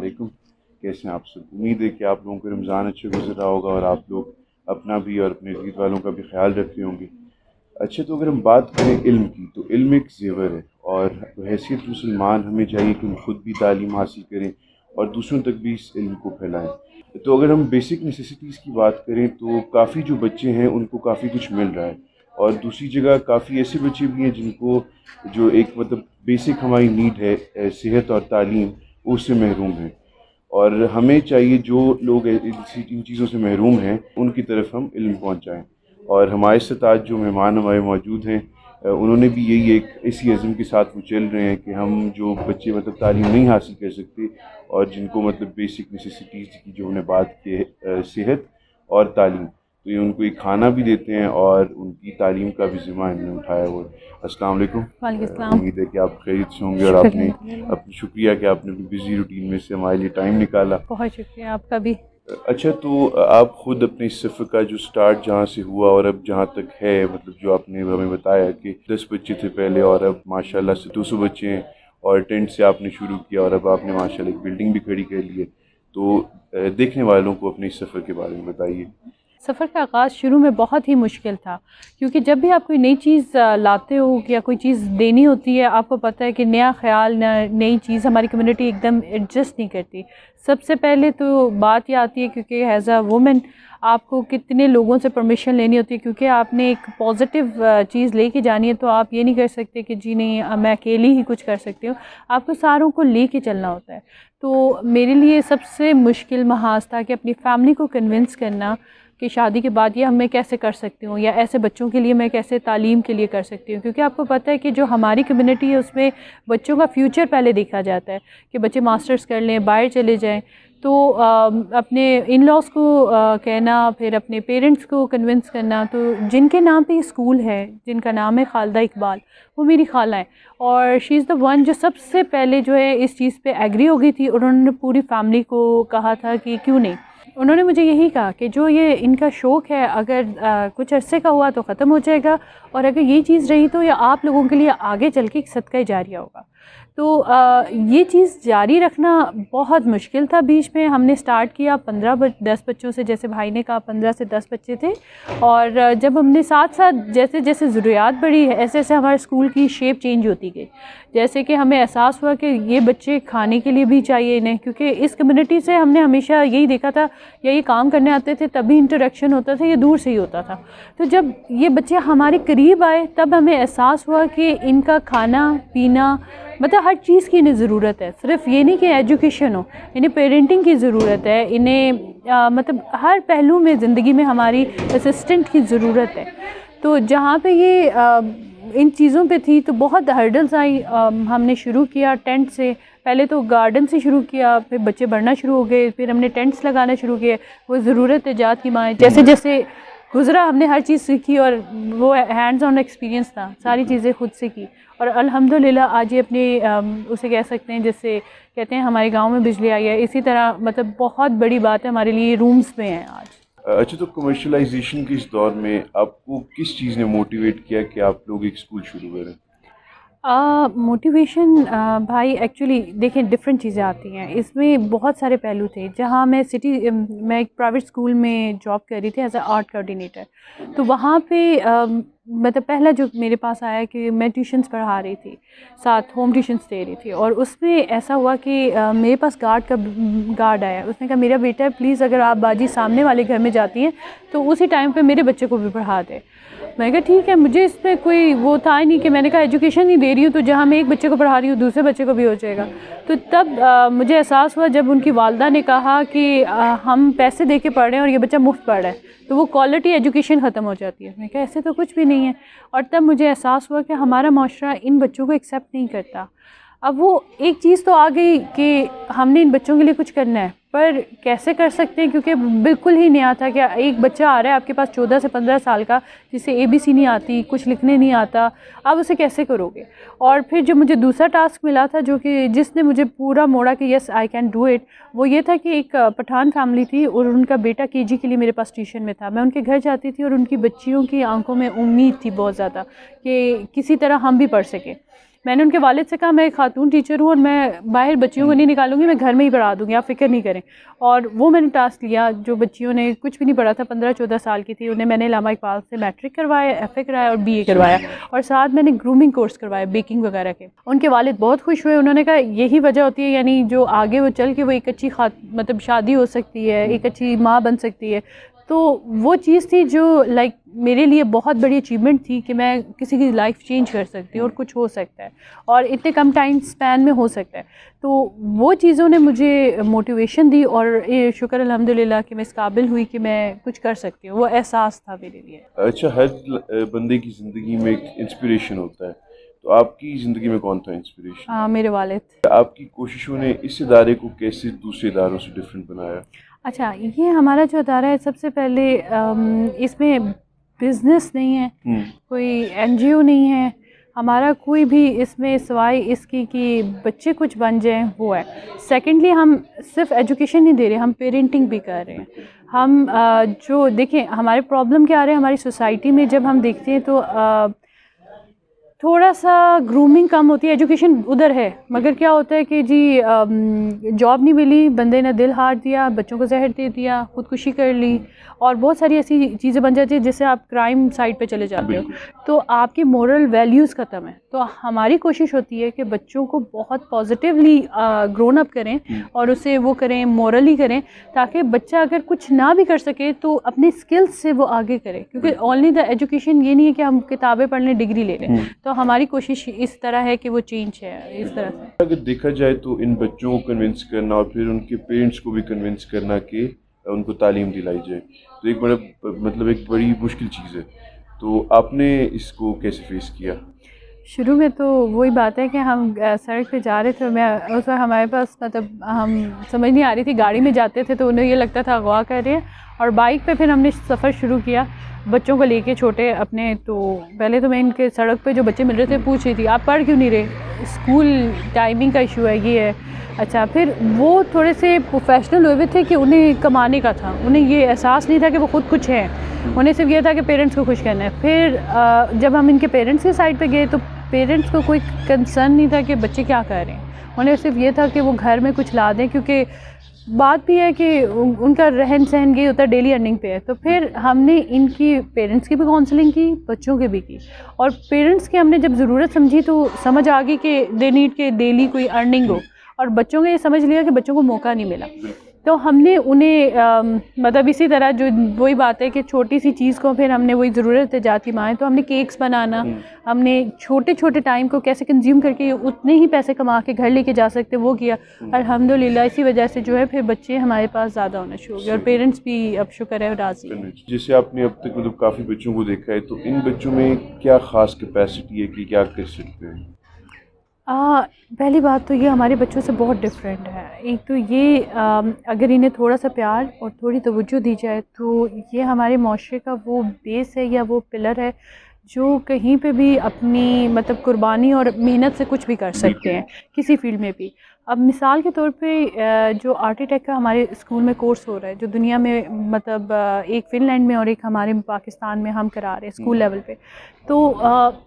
علیکم. کیسے ہیں آپ سب؟ امید ہے کہ آپ لوگوں کو رمضان اچھے گزر رہا ہوگا اور آپ لوگ اپنا بھی اور اپنے عید والوں کا بھی خیال رکھتے ہوں گے. اچھا، تو اگر ہم بات کریں علم کی تو علم ایک زیور ہے، اور حیثیت مسلمان ہمیں چاہیے کہ ہم خود بھی تعلیم حاصل کریں اور دوسروں تک بھی اس علم کو پھیلائیں. تو اگر ہم بیسک نیسیسٹیز کی بات کریں تو کافی جو بچے ہیں ان کو کافی کچھ مل رہا ہے، اور دوسری جگہ کافی ایسے بچے بھی ہیں جن کو جو ایک بیسک ہماری نیڈ ہے صحت اور تعلیم، اس سے محروم ہیں. اور ہمیں چاہیے جو لوگ ان چیزوں سے محروم ہیں ان کی طرف ہم علم پہنچائیں. اور ہمارے ساتھ آج جو مہمان ہمارے موجود ہیں انہوں نے بھی یہی ایک اسی عزم کے ساتھ وہ چل رہے ہیں کہ ہم جو بچے تعلیم نہیں حاصل کر سکتے اور جن کو بیسک نیسیسٹیز کی جو انہیں بات کی ہے صحت اور تعلیم، تو یہ ان کو ایک کھانا بھی دیتے ہیں اور ان کی تعلیم کا بھی ذمہ انہوں نے اٹھایا ہوا ہے. السلام علیکم. وعلیکم السلام. امید ہے کہ آپ خیریت سے ہوں گے، اور آپ نے اپنی شکریہ کہ آپ نے اپنی بزی روٹین میں سے ہمارے لیے ٹائم نکالا. بہت شکریہ آپ کا بھی. اچھا، تو آپ خود اپنے اس سفر کا جو سٹارٹ جہاں سے ہوا اور اب جہاں تک ہے، جو آپ نے ہمیں بتایا کہ 10 بچے تھے پہلے اور اب ماشاءاللہ سے 200 بچے ہیں، اور ٹینٹ سے آپ نے شروع کیا اور اب آپ نے ماشاءاللہ ایک بلڈنگ بھی کھڑی کر لی ہے. تو دیکھنے والوں کو اپنے اس سفر کے بارے میں بتائیے. سفر کا آغاز شروع میں بہت ہی مشکل تھا، کیونکہ جب بھی آپ کوئی نئی چیز لاتے ہو یا کوئی چیز دینی ہوتی ہے، آپ کو پتہ ہے کہ نیا خیال، نئی چیز ہماری کمیونٹی ایک دم ایڈجسٹ نہیں کرتی. سب سے پہلے تو بات یہ آتی ہے کیونکہ ایز اے وومن آپ کو کتنے لوگوں سے پرمیشن لینی ہوتی ہے، کیونکہ آپ نے ایک پازیٹیو چیز لے کے جانی ہے. تو آپ یہ نہیں کر سکتے کہ جی نہیں میں اکیلی ہی کچھ کر سکتی ہوں، آپ کو ساروں کو لے کے چلنا ہوتا ہے. تو میرے لیے سب سے مشکل محاذ تھا کہ اپنی فیملی کو کنونس کرنا کہ شادی کے بعد یہ میں کیسے کر سکتی ہوں، یا ایسے بچوں کے لیے میں کیسے تعلیم کے لیے کر سکتی ہوں. کیونکہ آپ کو پتہ ہے کہ جو ہماری کمیونٹی ہے اس میں بچوں کا فیوچر پہلے دیکھا جاتا ہے کہ بچے ماسٹرز کر لیں، باہر چلے جائیں. تو اپنے ان لاز کو کہنا، پھر اپنے پیرنٹس کو کنونس کرنا، تو جن کے نام پہ یہ اسکول ہے، جن کا نام ہے خالدہ اقبال، وہ میری خالہ ہیں، اور شی از دا ون جو سب سے پہلے جو ہے اس چیز پہ ایگری ہو گئی تھی. اور انہوں نے پوری فیملی کو کہا تھا کہ کیوں نہیں. انہوں نے مجھے یہی کہا کہ جو یہ ان کا شوق ہے اگر کچھ عرصے کا ہوا تو ختم ہو جائے گا، اور اگر یہ چیز رہی تو یہ آپ لوگوں کے لیے آگے چل کے ایک صدقہ جاریہ ہوگا. تو یہ چیز جاری رکھنا بہت مشکل تھا. بیچ میں ہم نے سٹارٹ کیا 10 بچوں سے، جیسے بھائی نے کہا 15 سے 10 بچے تھے. اور جب ہم نے ساتھ ساتھ جیسے جیسے ضروریات بڑھی، ایسے ایسے ہمارے اسکول کی شیپ چینج ہوتی گئی. جیسے کہ ہمیں احساس ہوا کہ یہ بچے کھانے کے لیے بھی چاہیے انہیں، کیونکہ اس کمیونٹی سے ہم نے ہمیشہ یہی دیکھا تھا یا یہ کام کرنے آتے تھے تبھی انٹریکشن ہوتا تھا، یہ دور سے ہی ہوتا تھا. تو جب یہ بچے ہمارے قریب آئے تب ہمیں احساس ہوا کہ ان کا کھانا پینا ہر چیز کی انہیں ضرورت ہے. صرف یہ نہیں کہ ایجوکیشن ہو، انہیں پیرنٹنگ کی ضرورت ہے، انہیں ہر پہلو میں زندگی میں ہماری اسسٹنٹ کی ضرورت ہے. تو جہاں پہ یہ ان چیزوں پہ تھی تو بہت ہرڈلز آئی. ہم نے شروع کیا ٹینٹ سے، پہلے تو گارڈن سے شروع کیا، پھر بچے بڑھنا شروع ہو گئے، پھر ہم نے ٹینٹس لگانا شروع کیے. وہ ضرورت ایجاد کی ماں جیسے جیسے گزرا ہم نے ہر چیز سیکھی، اور وہ ہینڈز آن ایکسپیرینس تھا، ساری چیزیں خود سے کی. اور الحمدللہ آج یہ اپنے اسے کہہ سکتے ہیں جیسے کہتے ہیں ہمارے گاؤں میں بجلی آئی ہے، اسی طرح بہت بڑی بات ہے ہمارے لیے رومز میں ہیں آج. اچھا، تو کمرشلائزیشن کے اس دور میں آپ کو کس چیز نے موٹیویٹ کیا کہ آپ لوگ ایک اسکول شروع کریں؟ موٹیویشن بھائی ایکچولی دیکھیں ڈفرینٹ چیزیں آتی ہیں، اس میں بہت سارے پہلو تھے. جہاں میں میں ایک پرائیویٹ اسکول میں جاب کر رہی تھی ایز اے آرٹ کوآرڈینیٹر. تو وہاں پہ پہلا جو میرے پاس آیا کہ میں ٹیوشنس پڑھا رہی تھی، ساتھ ہوم ٹیوشنس دے رہی تھی. اور اس میں ایسا ہوا کہ میرے پاس گارڈ آیا. اس نے کہا میرا بیٹا پلیز اگر آپ باجی سامنے والے گھر میں جاتی ہیں تو اسی ٹائم پہ میرے بچے کو بھی پڑھا دے. میں نے کہا ٹھیک ہے. مجھے اس میں کوئی وہ تھا ہی نہیں کہ میں نے کہا ایجوکیشن ہی دے رہی ہوں تو جہاں میں ایک بچے کو پڑھا رہی ہوں دوسرے بچے کو بھی ہو جائے گا. تو تب مجھے احساس ہوا جب ان کی والدہ نے کہا کہ ہم پیسے دے کے پڑھ رہے ہیں اور یہ بچہ مفت پڑھ رہا ہے تو وہ کوالٹی ایجوکیشن ختم ہو جاتی ہے. میں نے کہا ایسے تو کچھ بھی نہیں ہے. اور تب مجھے احساس ہوا کہ ہمارا معاشرہ ان بچوں کو ایکسیپٹ نہیں کرتا. اب وہ ایک چیز تو آ گئی کہ ہم نے ان بچوں کے لیے کچھ کرنا ہے، پر کیسے کر سکتے ہیں کیونکہ بالکل ہی نیا تھا کہ ایک بچہ آ رہا ہے آپ کے پاس 14 سے 15 سال کا جسے ABC نہیں آتی، کچھ لکھنے نہیں آتا، آپ اسے کیسے کرو گے. اور پھر جو مجھے دوسرا ٹاسک ملا تھا جو کہ جس نے مجھے پورا موڑا کہ یس آئی کین ڈو اٹ، وہ یہ تھا کہ ایک پٹھان فیملی تھی اور ان کا بیٹا KG کے لیے میرے پاس ٹیوشن میں تھا. میں ان کے گھر جاتی تھی اور ان کی بچیوں کی آنکھوں میں امید تھی بہت زیادہ کہ کسی طرح ہم بھی پڑھ سکیں. میں نے ان کے والد سے کہا میں ایک خاتون ٹیچر ہوں اور میں باہر بچیوں کو نہیں نکالوں گی, میں گھر میں ہی پڑھا دوں گی, آپ فکر نہیں کریں. اور وہ میں نے ٹاسک لیا. جو بچیوں نے کچھ بھی نہیں پڑھا تھا, 15-14 سال کی تھی, انہیں میں نے علامہ اقبال سے میٹرک کروایا, ایف اے کرایا اور بی اے کروایا, اور ساتھ میں نے گرومنگ کورس کروایا بیکنگ وغیرہ کے. ان کے والد بہت خوش ہوئے. انہوں نے کہا یہی وجہ ہوتی ہے, یعنی جو آگے وہ چل کے وہ ایک اچھی مطلب شادی ہو سکتی ہے, ایک اچھی ماں بن سکتی ہے. تو وہ چیز تھی جو لائک میرے لیے بہت بڑی اچیومنٹ تھی کہ میں کسی کی لائف چینج کر سکتی ہوں اور کچھ ہو سکتا ہے اور اتنے کم ٹائم سپین میں ہو سکتا ہے. تو وہ چیزوں نے مجھے موٹیویشن دی اور شکر الحمدللہ کہ میں اس قابل ہوئی کہ میں کچھ کر سکتی ہوں. وہ احساس تھا میرے لیے. اچھا, ہر بندے کی زندگی میں ایک انسپریشن ہوتا ہے, تو آپ کی زندگی میں کون تھا انسپریشن؟ میرے والد. آپ کی کوششوں نے اس ادارے کو کیسے دوسرے اداروں سے ڈفرینٹ بنایا؟ اچھا, یہ ہمارا جو ادارہ ہے سب سے پہلے اس میں بزنس نہیں ہے, کوئی این جی او نہیں ہے, ہمارا کوئی بھی اس میں سوائے اس کی کہ بچے کچھ بن جائیں وہ ہے. سیکنڈلی ہم صرف ایجوکیشن نہیں دے رہے, ہم پیرنٹنگ بھی کر رہے ہیں. ہم جو دیکھیں ہمارے پرابلم کیا آ رہے ہیں ہماری سوسائٹی میں, جب ہم دیکھتے ہیں تو تھوڑا سا گرومنگ کم ہوتی ہے. ایجوکیشن ادھر ہے مگر کیا ہوتا ہے کہ جی جاب نہیں ملی, بندے نے دل ہار دیا, بچوں کو زہر دے دیا, خودکشی کر لی, اور بہت ساری ایسی چیزیں بن جاتی ہیں جس سے آپ کرائم سائٹ پہ چلے جاتے ہو, تو آپ کی مورل ویلیوز ختم ہے. تو ہماری کوشش ہوتی ہے کہ بچوں کو بہت پازیٹیولی گرون اپ کریں اور اسے وہ کریں, مورلی کریں, تاکہ بچہ اگر کچھ نہ بھی کر سکے تو اپنے اسکلس سے وہ آگے کرے. کیونکہ اونلی دا ایجوکیشن یہ نہیں ہے کہ ہم کتابیں پڑھ لیں, ڈگری لے لیں. تو ہماری کوشش اس طرح ہے کہ وہ چینج ہے اس طرح سے. اگر دیکھا جائے تو ان بچوں کو کنونس کرنا اور پھر ان کے پیرنٹس کو بھی کنونس کرنا کہ ان کو تعلیم دلائی جائے, تو ایک بڑا مطلب ایک بڑی مشکل چیز ہے. تو آپ نے اس کو کیسے فیس کیا؟ شروع میں تو وہی بات ہے کہ ہم سڑک پہ جا رہے تھے, میں اس وقت ہمارے پاس مطلب ہم سمجھ نہیں آ رہی تھی, گاڑی میں جاتے تھے تو انہیں یہ لگتا تھا اغوا کر رہے ہیں, اور بائک پہ پھر ہم نے سفر شروع کیا بچوں کو لے کے چھوٹے اپنے. تو پہلے تو میں ان کے سڑک پہ جو بچے مل رہے تھے پوچھ رہی تھی آپ پڑھ کیوں نہیں رہے, اسکول ٹائمنگ کا ایشو ہے, یہ ہے. اچھا, پھر وہ تھوڑے سے پروفیشنل ہوئے تھے کہ انہیں کمانے کا تھا, انہیں یہ احساس نہیں تھا کہ وہ خود کچھ ہیں, انہیں صرف یہ تھا کہ پیرنٹس کو خوش کرنا ہے. پھر جب ہم ان کے پیرنٹس کی سائڈ پہ گئے تو پیرنٹس کو کوئی کنسرن نہیں تھا کہ بچے کیا کر رہے ہیں, انہیں صرف یہ تھا کہ وہ گھر میں کچھ لا دیں, کیونکہ بات بھی ہے کہ ان کا رہن سہن یہ ہوتا ہے ڈیلی ارننگ پہ ہے. تو پھر ہم نے ان کی پیرنٹس کی بھی کاؤنسلنگ کی, بچوں کی بھی کی, اور پیرنٹس کی ہم نے جب ضرورت سمجھی تو سمجھ آ گئی کہ دے نیڈ کے ڈیلی کوئی ارننگ ہو, اور بچوں کو یہ سمجھ لیا کہ بچوں کو موقع نہیں ملا. تو ہم نے انہیں مطلب اسی طرح جو وہی بات ہے کہ چھوٹی سی چیز کو پھر ہم نے وہی ضرورت ہے جاتی مائیں, تو ہم نے کیکس بنانا, ہم نے چھوٹے چھوٹے ٹائم کو کیسے کنزیوم کر کے اتنے ہی پیسے کما کے گھر لے کے جا سکتے وہ کیا. الحمدللہ اسی وجہ سے جو ہے پھر بچے ہمارے پاس زیادہ ہونا شروع ہو گئے, اور پیرنٹس بھی اب شکر ہے راضی ہیں. جیسے آپ نے اب تک مطلب کافی بچوں کو دیکھا ہے, تو ان بچوں میں کیا خاص کیپیسٹی ہے کہ کیا کر سکتے ہیں؟ پہلی بات تو یہ ہمارے بچوں سے بہت ڈفرینٹ ہے. ایک تو یہ اگر انہیں تھوڑا سا پیار اور تھوڑی توجہ دی جائے تو یہ ہمارے معاشرے کا وہ بیس ہے یا وہ پلر ہے جو کہیں پہ بھی اپنی مطلب قربانی اور محنت سے کچھ بھی کر سکتے ہیں کسی فیلڈ میں بھی. اب مثال کے طور پہ جو آرکیٹیکٹ کا ہمارے اسکول میں کورس ہو رہا ہے, جو دنیا میں مطلب ایک فن لینڈ میں اور ایک ہمارے پاکستان میں ہم کرا رہے ہیں اسکول لیول پہ, تو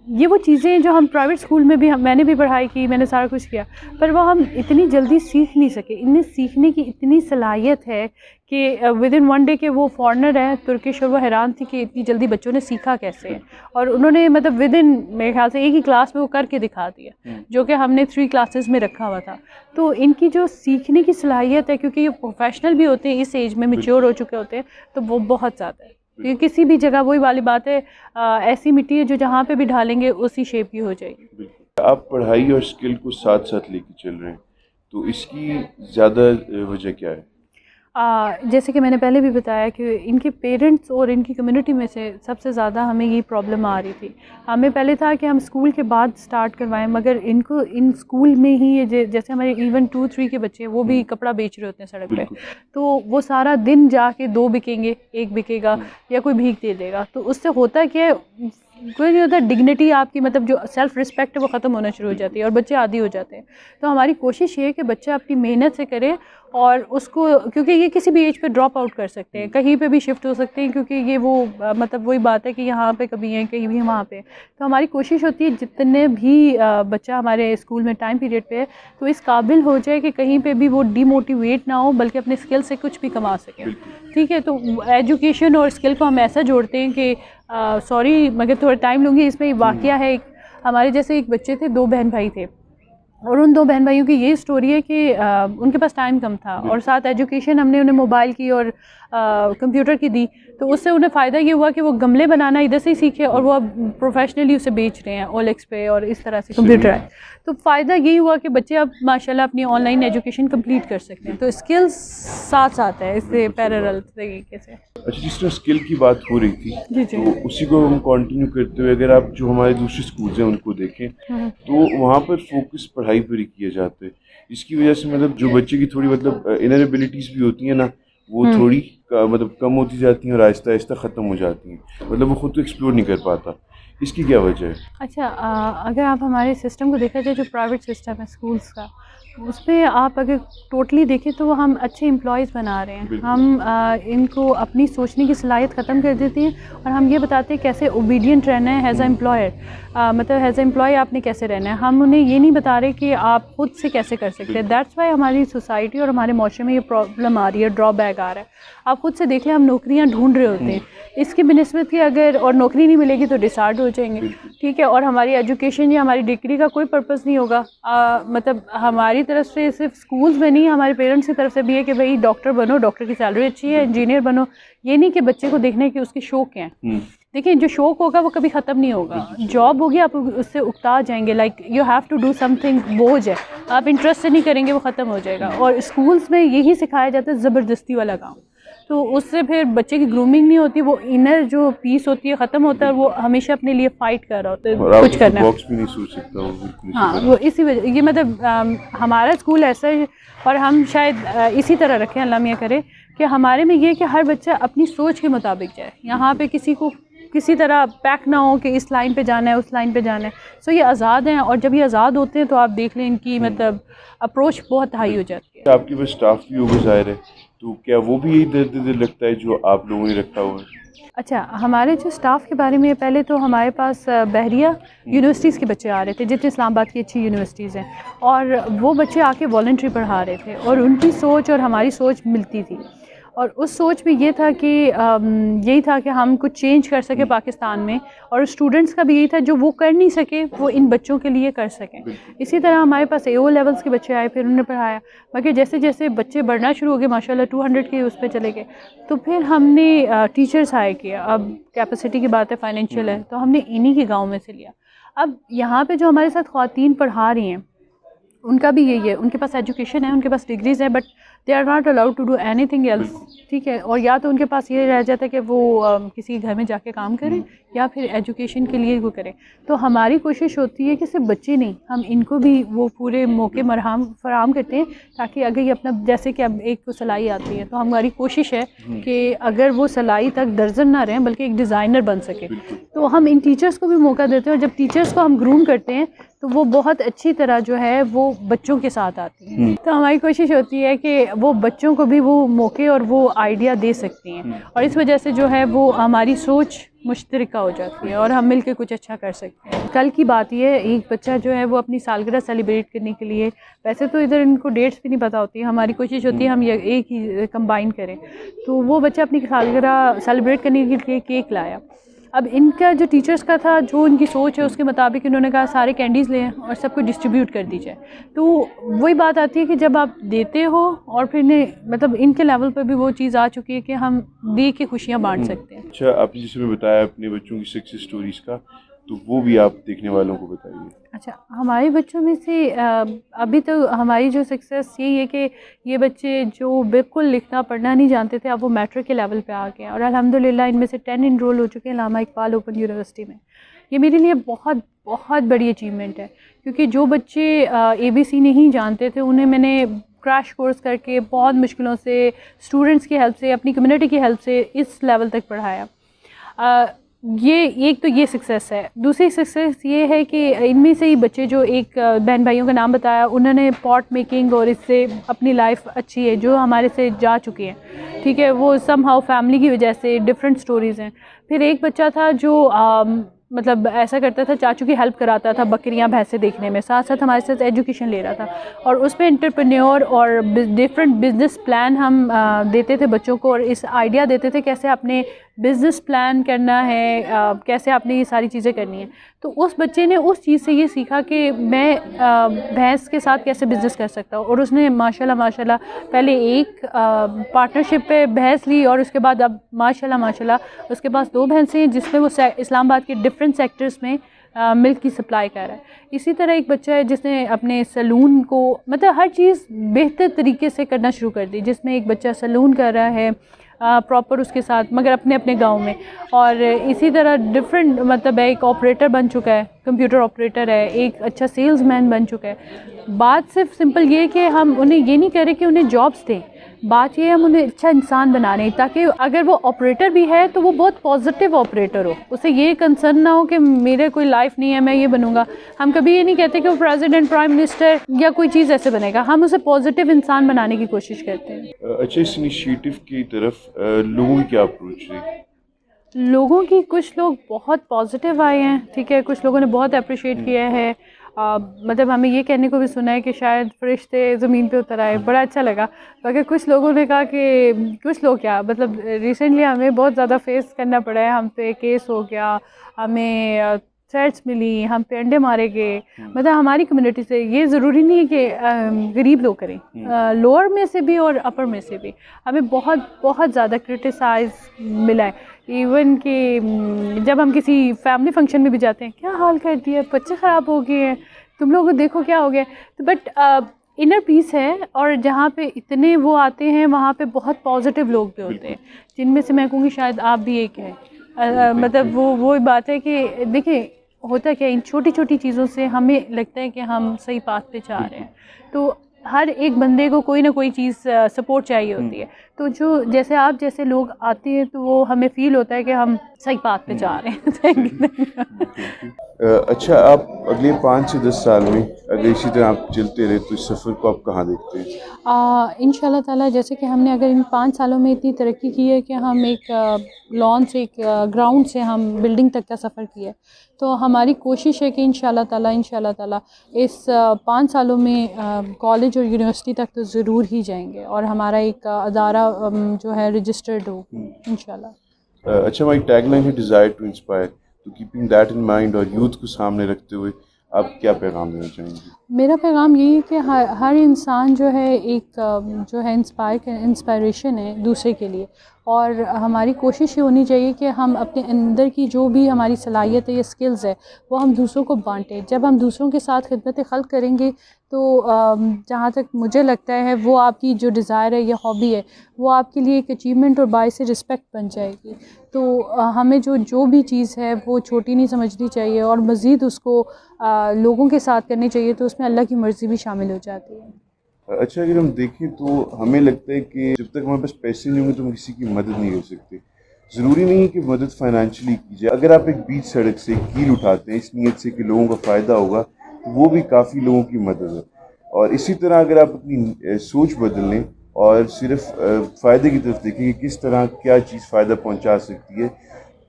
یہ وہ چیزیں جو ہم پرائیویٹ اسکول میں بھی میں نے بھی پڑھائی کی, میں نے سارا کچھ کیا, پر وہ ہم اتنی جلدی سیکھ نہیں سکے. ان میں سیکھنے کی اتنی صلاحیت ہے کہ ود ان ون ڈے کہ وہ فارنر ہے ترکش, اور وہ حیران تھی کہ اتنی جلدی بچوں نے سیکھا کیسے ہے, اور انہوں نے مطلب ود ان میرے خیال سے ایک ہی کلاس میں وہ کر کے دکھا دیا, جو کہ ہم نے 3 کلاسز میں رکھا ہوا تھا. تو ان کی جو سیکھنے کی صلاحیت ہے, کیونکہ یہ پروفیشنل بھی ہوتے ہیں اس ایج میں, میچور ہو چکے ہوتے ہیں, تو وہ بہت زیادہ ہے. کیونکہ کسی بھی جگہ وہی والی بات ہے, ایسی مٹی ہے جو جہاں پہ بھی ڈھالیں گے اسی شیپ کی ہو جائے گی. آپ پڑھائی اور اسکل کو ساتھ ساتھ لے کے چل رہے ہیں, تو اس کی زیادہ وجہ کیا ہے؟ جیسے کہ میں نے پہلے بھی بتایا کہ ان کے پیرنٹس اور ان کی کمیونٹی میں سے سب سے زیادہ ہمیں یہ پرابلم آ رہی تھی. ہمیں پہلے تھا کہ ہم اسکول کے بعد سٹارٹ کروائیں, مگر ان کو ان اسکول میں ہی جیسے ہمارے ایون 2-3 کے بچے وہ بھی کپڑا بیچ رہے ہوتے ہیں سڑک پہ, تو وہ سارا دن جا کے 2 بکیں گے, 1 بکے گا یا کوئی بھیک دے دے گا. تو اس سے ہوتا کیا ہے, کوئی نہیں ہوتا, ڈگنیٹی آپ کی مطلب جو سیلف رسپیکٹ ہے وہ ختم ہونا شروع ہو جاتی ہے اور بچے عادی ہو جاتے ہیں. تو ہماری کوشش یہ ہے کہ بچہ اپنی محنت سے کرے اور اس کو, کیونکہ یہ کسی بھی ایج پہ ڈراپ آؤٹ کر سکتے ہیں, کہیں پہ بھی شفٹ ہو سکتے ہیں, کیونکہ یہ وہ مطلب وہی بات ہے کہ یہاں پہ کبھی ہیں کہیں بھی وہاں پہ. تو ہماری کوشش ہوتی ہے جتنے بھی بچہ ہمارے اسکول میں ٹائم پیریڈ پہ ہے تو اس قابل ہو جائے کہ کہیں پہ بھی وہ ڈی موٹیویٹ نہ ہو بلکہ اپنے اسکل سے کچھ بھی کما سکے. ٹھیک ہے, تو ایجوکیشن اور اسکل کو ہم ایسا جوڑتے ہیں کہ سوری مگر تھوڑا ٹائم لوں گی, اس میں ایک واقعہ ہے. ہمارے جیسے ایک بچے تھے, 2 بہن بھائی تھے, اور ان 2 بہن بھائیوں کی یہ اسٹوری ہے کہ ان کے پاس ٹائم کم تھا اور ساتھ ایجوکیشن ہم نے انہیں موبائل کی اور کمپیوٹر کی دی, تو اس سے انہیں فائدہ یہ ہوا کہ وہ گملے بنانا ادھر سے ہی سیکھے اور وہ اب پروفیشنلی اسے بیچ رہے ہیں OLX پہ اور اس طرح سے کمپیوٹر ہے. تو فائدہ یہی ہوا کہ بچے اب ماشاءاللہ اپنی آن لائن ایجوکیشن کمپلیٹ کر سکتے ہیں. تو اسکلس ساتھ ساتھ ہے اس سے پیرالل طریقے سے. اچھا, جس طرح اسکل کی بات ہو رہی تھی تو اسی کو ہم کنٹینیو کرتے ہوئے اگر آپ جو ہمارے دوسرے اسکولز ہیں ان کو دیکھیں تو وہاں پر فوکس پڑھائی پر ہی کیا جاتا ہے, جس کی وجہ سے مطلب جو بچے کی تھوڑی مطلب انر ایبلٹیز بھی ہوتی ہیں نا وہ تھوڑی مطلب کم ہوتی جاتی ہیں اور آہستہ آہستہ ختم ہو جاتی ہیں, مطلب وہ خود کو ایکسپلور نہیں کر پاتا. اس کی کیا وجہ ہے؟ اچھا, اگر آپ ہمارے سسٹم کو دیکھا جائے جو پرائیویٹ سسٹم ہے اسکولس کا, اس پہ آپ اگر ٹوٹلی دیکھیں تو ہم اچھے امپلائیز بنا رہے ہیں. ہم ان کو اپنی سوچنے کی صلاحیت ختم کر دیتے ہیں اور ہم یہ بتاتے ہیں کیسے اوبیڈینٹ رہنا ہے ایز اے امپلائر, مطلب ایز اے امپلائی آپ نے کیسے رہنا ہے. ہم انہیں یہ نہیں بتا رہے کہ آپ خود سے کیسے کر سکتے ہیں. دیٹس وائی ہماری سوسائٹی اور ہمارے معاشرے میں یہ پرابلم آ رہی ہے, ڈرا بیک آ رہا ہے. آپ خود سے دیکھ لیں, ہم نوکریاں ڈھونڈ رہے ہوتے ہیں اس کی بنسبت کہ اگر اور نوکری نہیں ملے گی تو ڈسارڈ ہو جائیں گے. ٹھیک ہے, اور ہماری ایجوکیشن یا ہماری ڈگری کا کوئی پرپز نہیں ہوگا. مطلب ہماری طرف سے صرف اسکولز میں نہیں, ہمارے پیرنٹس کی طرف سے بھی ہے کہ بھائی ڈاکٹر بنو, ڈاکٹر کی سیلری اچھی ہے, انجینئر بنو. یہ نہیں کہ بچے کو دیکھنا ہے کہ اس کے شوق ہیں. دیکھیں جو شوق ہوگا وہ کبھی ختم نہیں ہوگا. جاب ہوگی آپ اس سے اکتا جائیں گے, like you have to do something, بوجھ ہے, آپ انٹرسٹ سے نہیں کریں گے وہ ختم ہو جائے گا. اور اسکولس میں یہی سکھایا جاتا ہے زبردستی والا کام, تو اس سے پھر بچے کی گرومنگ نہیں ہوتی, وہ انر جو پیس ہوتی ہے ختم ہوتا ہے, اور وہ ہمیشہ اپنے لیے فائٹ کر رہا ہوتا ہے کچھ کرنا ہے. باکس بھی نہیں سوچ سکتا وہ. ہاں, وہ اسی وجہ یہ مطلب ہمارا اسکول ایسا ہے, اور ہم شاید اسی طرح رکھیں, اللہ میاں کرے کہ ہمارے میں یہ کہ ہر بچہ اپنی سوچ کے مطابق جائے. یہاں پہ کسی کو کسی طرح پیک نہ ہو کہ اس لائن پہ جانا ہے اس لائن پہ جانا ہے. سو یہ آزاد ہیں, اور جب یہ آزاد ہوتے ہیں تو آپ دیکھ لیں ان کی مطلب اپروچ بہت ہائی ہو جاتی ہے. آپ کے پاس اسٹاف بھی ہوگا ظاہر ہے, تو کیا وہ بھی یہی درد لگتا ہے جو آپ لوگوں نے رکھا ہوا ہے؟ اچھا, ہمارے جو اسٹاف کے بارے میں پہلے تو ہمارے پاس بحریہ یونیورسٹیز کے بچے آ رہے تھے جتنے اسلام آباد کی اچھی یونیورسٹیز ہیں, اور وہ بچے آ کے والنٹری پڑھا رہے تھے, اور ان کی سوچ اور ہماری سوچ ملتی تھی. اور اس سوچ میں یہ تھا کہ یہی تھا کہ ہم کچھ چینج کر سکیں پاکستان میں, اور اسٹوڈنٹس کا بھی یہی تھا جو وہ کر نہیں سکے وہ ان بچوں کے لیے کر سکیں. اسی طرح ہمارے پاس AO لیولس کے بچے آئے, پھر انہوں نے پڑھایا, مگر جیسے جیسے بچے بڑھنا شروع ہو گئے ماشاءاللہ 200 کے اس پہ چلے گئے, تو پھر ہم نے ٹیچرس ہائر کیا. اب کیپیسٹی کی بات ہے, فائنینشیل ہے, تو ہم نے انہی کے گاؤں میں سے لیا. اب یہاں پہ جو ہمارے ساتھ خواتین پڑھا رہی ہیں ان کا بھی یہی ہے, ان کے پاس ایجوکیشن ہے, ان کے پاس ڈگریز ہے, but they are not allowed to do anything else. ٹھیک ہے, اور یا تو ان کے پاس یہ رہ جاتا ہے کہ وہ کسی گھر میں جا کے کام کریں یا پھر ایجوکیشن کے لیے وہ کریں. تو ہماری کوشش ہوتی ہے کہ صرف بچے نہیں, ہم ان کو بھی وہ پورے موقع فراہم کرتے ہیں, تاکہ اگر یہ اپنا جیسے کہ اب ایک کو سلائی آتی ہے تو ہماری کوشش ہے کہ اگر وہ سلائی تک درزن نہ رہیں بلکہ ایک ڈیزائنر بن سکے. تو ہم ان ٹیچرس کو بھی موقع دیتے ہیں, اور جب ٹیچرس کو ہم گروم کرتے ہیں تو وہ بہت اچھی طرح جو ہے وہ بچوں کے ساتھ آتی ہیں. تو ہماری کوشش ہوتی ہے کہ وہ بچوں کو بھی وہ موقع اور وہ آئیڈیا دے سکتی ہیں, اور اس وجہ سے جو ہے وہ ہماری سوچ مشترکہ ہو جاتی ہے اور ہم مل کے کچھ اچھا کر سکتے ہیں. کل کی بات یہ ہے, ایک بچہ جو ہے وہ اپنی سالگرہ سیلیبریٹ کرنے کے لیے, ویسے تو ادھر ان کو ڈیٹس بھی نہیں پتہ ہوتی, ہماری کوشش ہوتی ہے ہم یہ ایک ہی کمبائن کریں. تو وہ بچہ اپنی سالگرہ سیلیبریٹ کرنے کے لیے کیک لایا. اب ان کا جو ٹیچرس کا تھا, جو ان کی سوچ ہے اس کے مطابق انہوں نے کہا سارے کینڈیز لیں اور سب کو ڈسٹریبیوٹ کر دی جائے. تو وہی بات آتی ہے کہ جب آپ دیتے ہو اور پھر مطلب ان کے لیول پہ بھی وہ چیز آ چکی ہے کہ ہم دے کے خوشیاں بانٹ سکتے ہیں. اچھا, آپ نے جیسے میں بتایا اپنے بچوں کی سکسیس اسٹوریز کا, تو وہ بھی آپ دیکھنے والوں کو بتائیے. اچھا, ہمارے بچوں میں سے ابھی تو ہماری جو سکسیس یہی ہے کہ یہ بچے جو بالکل لکھنا پڑھنا نہیں جانتے تھے اب وہ میٹرک کے لیول پہ آ گئے ہیں, اور الحمدللہ ان میں سے 10 انرول ہو چکے ہیں علامہ اقبال اوپن یونیورسٹی میں. یہ میرے لیے بہت بہت بڑی اچیومنٹ ہے, کیونکہ جو بچے ABC نہیں جانتے تھے انہیں میں نے کریش کورس کر کے بہت مشکلوں سے اسٹوڈنٹس کی ہیلپ سے اپنی کمیونٹی کی ہیلپ سے اس لیول تک پڑھایا. یہ ایک تو یہ سکسیس ہے. دوسری سکسیس یہ ہے کہ ان میں سے ہی بچے جو ایک بہن بھائیوں کا نام بتایا, انہوں نے پاٹ میکنگ اور اس سے اپنی لائف اچھی ہے, جو ہمارے سے جا چکے ہیں, ٹھیک ہے, وہ سم ہاؤ فیملی کی وجہ سے ڈفرینٹ سٹوریز ہیں. پھر ایک بچہ تھا جو مطلب ایسا کرتا تھا, چاچو کی ہیلپ کراتا تھا بکریاں بھینسیں دیکھنے میں, ساتھ ساتھ ہمارے ساتھ ایجوکیشن لے رہا تھا, اور اس پہ انٹرپرینیور اور ڈفرینٹ بزنس پلان ہم دیتے تھے بچوں کو, اور اس آئیڈیا دیتے تھے کیسے اپنے بزنس پلان کرنا ہے, کیسے آپ نے یہ ساری چیزیں کرنی ہیں. تو اس بچے نے اس چیز سے یہ سیکھا کہ میں بھینس کے ساتھ کیسے بزنس کر سکتا ہوں, اور اس نے ماشاءاللہ پہلے ایک پارٹنرشپ پہ بھینس لی, اور اس کے بعد اب ماشاءاللہ اس کے پاس 2 بھینسیں ہیں, جس میں وہ اسلام آباد کے ڈفرینٹ سیکٹرز میں ملک کی سپلائی کر رہا ہے. اسی طرح ایک بچہ ہے جس نے اپنے سلون کو مطلب ہر چیز بہتر طریقے سے کرنا شروع کر دی, جس میں ایک بچہ سلون کر رہا ہے پراپر اس کے ساتھ, مگر اپنے گاؤں میں. اور اسی طرح ڈفرینٹ مطلب ایک آپریٹر بن چکا ہے, کمپیوٹر آپریٹر ہے, ایک اچھا سیلز مین بن چکا ہے. بات صرف سمپل یہ کہ ہم انہیں یہ نہیں کہہ رہے کہ انہیں جابس دیں, بات یہ ہم انہیں اچھا انسان بنا رہے ہیں, تاکہ اگر وہ آپریٹر بھی ہے تو وہ بہت پازیٹیو آپریٹر ہو, اسے یہ کنسرن نہ ہو کہ میرے کوئی لائف نہیں ہے میں یہ بنوں گا. ہم کبھی یہ نہیں کہتے کہ وہ پریزیڈنٹ, پرائم منسٹر یا کوئی چیز ایسے بنے گا, ہم اسے پازیٹیو انسان بنانے کی کوشش کرتے ہیں. اچھا, اس انیشیٹو کی طرف لوگوں کی کیا اپروچ رہی؟ لوگوں کی کچھ لوگ بہت پازیٹیو آئے ہیں, ٹھیک ہے, کچھ لوگوں نے بہت اپریشیٹ کیا ہے, مطلب ہمیں یہ کہنے کو بھی سنا ہے کہ شاید فرشتے زمین پہ اتر آئے, بڑا اچھا لگا. مگر کچھ لوگوں نے کہا کہ کچھ لوگ کیا مطلب ریسنٹلی ہمیں بہت زیادہ فیس کرنا پڑا ہے, ہم پہ کیس ہو گیا, ہمیں تھریٹس ملی, ہم پہ انڈے مارے گئے. مطلب ہماری کمیونٹی سے, یہ ضروری نہیں ہے کہ غریب لوگ کریں, لوور میں سے بھی اور اپر میں سے بھی ہمیں بہت زیادہ کرٹیسائز ملا ہے. ایون کہ جب ہم کسی فیملی فنکشن میں بھی جاتے ہیں, کیا حال کر دیا, بچے خراب ہو گئے ہیں, تم لوگ دیکھو کیا ہو گیا. بٹ انر پیس ہے, اور جہاں پہ اتنے وہ آتے ہیں وہاں پہ بہت پازیٹیو لوگ بھی ہوتے ہیں, جن میں سے میں کہوں گی شاید آپ بھی ایک ہیں. مطلب وہ بات ہے کہ دیکھیں ہوتا کیا, ان چھوٹی چھوٹی چیزوں سے ہمیں لگتا ہے کہ ہم صحیح پاتھ پہ جا رہے ہیں. تو ہر ایک بندے کو کوئی نہ کوئی چیز سپورٹ چاہیے ہوتی ہے, تو جو جیسے آپ جیسے لوگ آتے ہیں تو وہ ہمیں فیل ہوتا ہے کہ ہم صحیح پاتھ پہ جا رہے ہیں. اچھا, آپ اگلے 5 سے 10 سال میں اگر اسی طرح آپ چلتے رہے تو اس سفر کو آپ کہاں دیکھتے ہیں؟ ان شاء اللہ تعالیٰ جیسے کہ ہم نے اگر ان 5 سالوں میں اتنی ترقی کی ہے کہ ہم ایک لان سے, ایک گراؤنڈ سے ہم بلڈنگ تک کا سفر کیا ہے, تو ہماری کوشش ہے کہ ان شاء اللہ تعالیٰ اس 5 سالوں میں کالج اور یونیورسٹی تک تو ضرور ہی جائیں گے, اور ہمارا ایک ادارہ جو ہے رجسٹرڈ ہو ان شاء اللہ. اچھا, ہماری ٹیگ لائن ہے ڈیزائر ٹو انسپائر, تو کیپنگ دیٹ ان مائنڈ اور یوتھ کو سامنے رکھتے ہوئے آپ کیا پیغام دینا چاہیں گے؟ میرا پیغام یہی ہے کہ ہر انسان جو ہے ایک جو ہے انسپائریشن ہے دوسرے کے لیے, اور ہماری کوشش یہ ہونی چاہیے کہ ہم اپنے اندر کی جو بھی ہماری صلاحیت ہے یا اسکلز ہے وہ ہم دوسروں کو بانٹیں. جب ہم دوسروں کے ساتھ خدمت خلق کریں گے تو جہاں تک مجھے لگتا ہے وہ آپ کی جو ڈیزائر ہے یا ہابی ہے وہ آپ کے لیے ایک اچیومنٹ اور باعث رسپیکٹ بن جائے گی. تو ہمیں جو بھی چیز ہے وہ چھوٹی نہیں سمجھنی چاہیے, اور مزید اس کو لوگوں کے ساتھ کرنی چاہیے, تو اس میں اللہ کی مرضی بھی شامل ہو جاتی ہے. اچھا, اگر ہم دیکھیں تو ہمیں لگتا ہے کہ جب تک ہمارے پاس پیسے نہیں ہوں گے تو ہم کسی کی مدد نہیں کر سکتے. ضروری نہیں ہے کہ مدد فائنینشلی کی جائے. اگر آپ ایک بیچ سڑک سے کیل اٹھاتے ہیں اس نیت سے کہ لوگوں کا فائدہ ہوگا تو وہ بھی کافی لوگوں کی مدد ہے. اور اسی طرح اگر آپ اپنی سوچ بدل لیں اور صرف فائدے کی طرف دیکھیں کہ کس طرح کیا چیز فائدہ پہنچا سکتی ہے,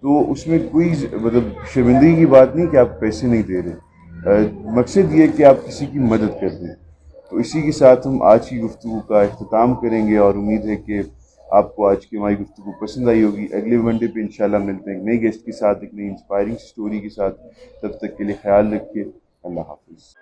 تو اس میں کوئی مطلب شرمندگی کی بات نہیں کہ آپ پیسے نہیں دے رہے. مقصد یہ ہے کہ آپ کسی کی مدد کر دیں. تو اسی کے ساتھ ہم آج کی گفتگو کا اختتام کریں گے, اور امید ہے کہ آپ کو آج کی ہماری گفتگو پسند آئی ہوگی. اگلے منڈے پہ انشاءاللہ ملتے ہیں ایک نئی گیسٹ کے ساتھ, ایک نئی انسپائرنگ سٹوری کے ساتھ. تب تک کے لیے خیال رکھیے. اللہ حافظ.